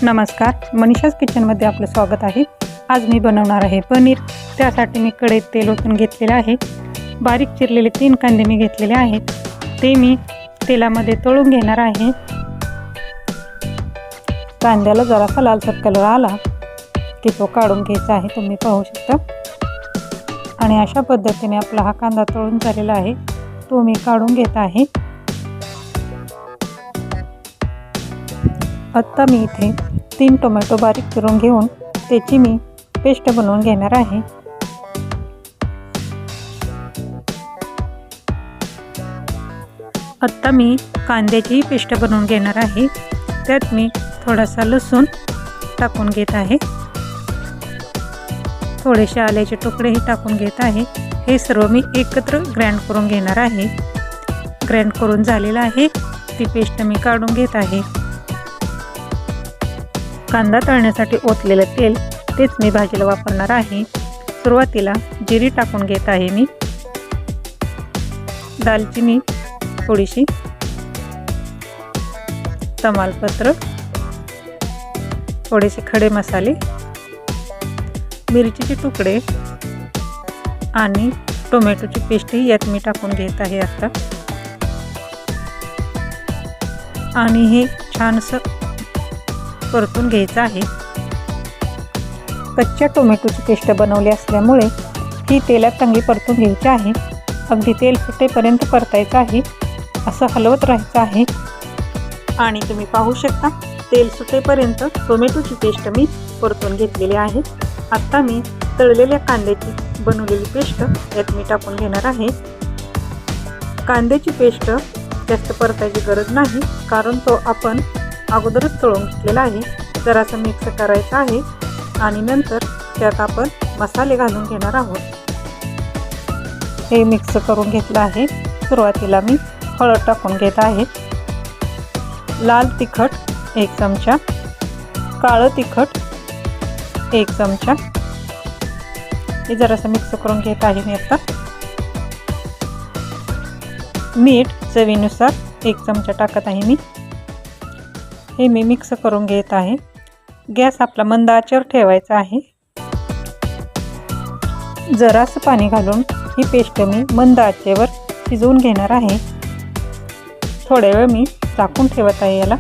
नमस्कार, मनीषाज किचनमध्ये आपलं स्वागत आहे। आज मी बनवणार आहे पनीर। त्यासाठी मी कढईत तेल ओतून घेतलेले आहे। बारीक चिरलेले 3 कांदे मी घेतलेले आहेत, ते मी तेलामध्ये तळून घेणार आहे। कांद्याला जरासा लालसर कलर आला की तो काढून घ्यायचा आहे, तुम्ही पाहू शकता। आणि अशा पद्धतीने आपला हा कांदा तळून झालेला आहे, तो मी काढून घेत आहे। आता मी इथे 3 टोमॅटो बारीक चिरून घेऊन त्याची मी पेस्ट बनवून घेणार आहे। आता मी कांद्याची पेस्ट बनवून घेणार आहे। त्यात मी थोडासा लसूण टाकून घेत आहे, थोडेसे आल्याचे तुकडेही टाकून घेत आहे। हे सर्व मी एकत्र ग्राइंड करून घेणार आहे। ग्राइंड करून झालेला आहे, ती पेस्ट मी काढून घेत आहे। कांदा तळण्यासाठी ओतलेले तेल तेच मी भाजीला वापरणार आहे। सुरुवातीला जिरी टाकून घेत आहे मी, दालचिनी थोडीशी, तमालपत्र, थोडेसे खडे मसाले, मिरचीचे तुकडे आणि टोमॅटोची पेस्टही यात मी टाकून घेत आहे आता। आणि हे छानसं परतून घ्यायचं आहे। कच्च्या टोमॅटोची पेस्ट बनवली असल्यामुळे ही तेलात चांगली परतून घ्यायची आहे। अगदी तेल सुटेपर्यंत परतायचं आहे, असं हलवत राहायचं आहे। आणि तुम्ही पाहू शकता, तेल सुटेपर्यंत टोमॅटोची पेस्ट मी परतून घेतलेली आहे। आता मी तळलेल्या कांद्याची बनवलेली पेस्ट यात मी टाकून घेणार आहे। कांद्याची पेस्ट जास्त परतायची गरज नाही, कारण तो आपण अगोदरच तळून घेतलेला आहे। जरासं मिक्स करायचं आहे आणि नंतर त्यात आपण मसाले घालून घेणार आहोत। हे मिक्स करून घेतलं आहे। सुरुवातीला मी हळद टाकून घेत आहे, लाल तिखट 1 चमचा, काळं तिखट 1 चमचा। हे जरासं मिक्स करून घेत आहे मी आता। मीठ चवीनुसार 1 चमचा टाकत आहे मी। हे मी मिक्स करून घेत आहे। गॅस आपला मंद आचेवर ठेवायचा आहे। जरासं पाणी घालून ही पेस्ट मी मंद आचेवर शिजवून घेणार आहे। थोड्या वेळ मी झाकून ठेवत आहे याला।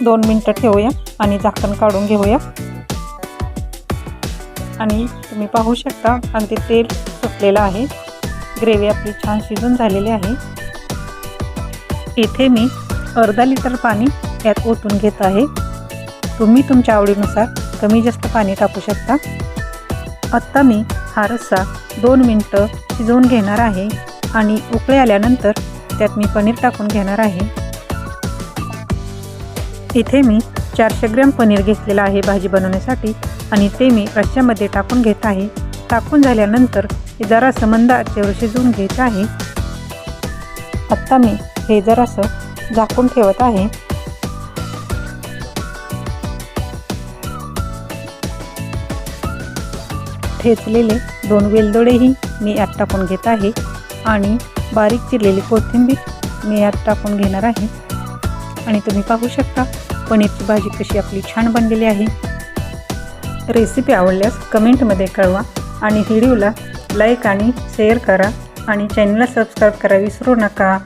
दोन मिनिटं ठेवूया आणि झाकण काढून घेऊया। आणि तुम्ही पाहू शकता, अगदी तेल सुटलेलं आहे। ग्रेव्ही आपली छान शिजून झालेली आहे। इथे मी अर्धा लिटर पाणी यात ओतून घेत आहे। तुम्ही तुमच्या आवडीनुसार कमी जास्त पाणी टाकू शकता। आता मी हा रस्सा 2 मिनिटं शिजवून घेणार आहे आणि उकळी आल्यानंतर त्यात मी पनीर टाकून घेणार आहे। इथे मी 400 ग्रॅम पनीर घेतलेलं आहे भाजी बनवण्यासाठी आणि ते मी रश्श्यामध्ये टाकून घेत आहे। टाकून झाल्यानंतर हे जरासं मंद आचेवर शिजवून घ्यायचं आहे। आता मी हे जरासं झाकून ठेवत आहे। ठेचलेले 2 वेलदोडेही मी यात टाकून घेत आहे आणि बारीक चिरलेली कोथिंबीर मी यात टाकून घेणार आहे। आणि तुम्ही पाहू शकता, पनीरची भाजी कशी आपली छान बनलेली आहे। रेसिपी आवडल्यास कमेंटमध्ये कळवा आणि व्हिडिओला लाईक आणि शेअर करा आणि चॅनलला सबस्क्राईब करायला विसरू नका।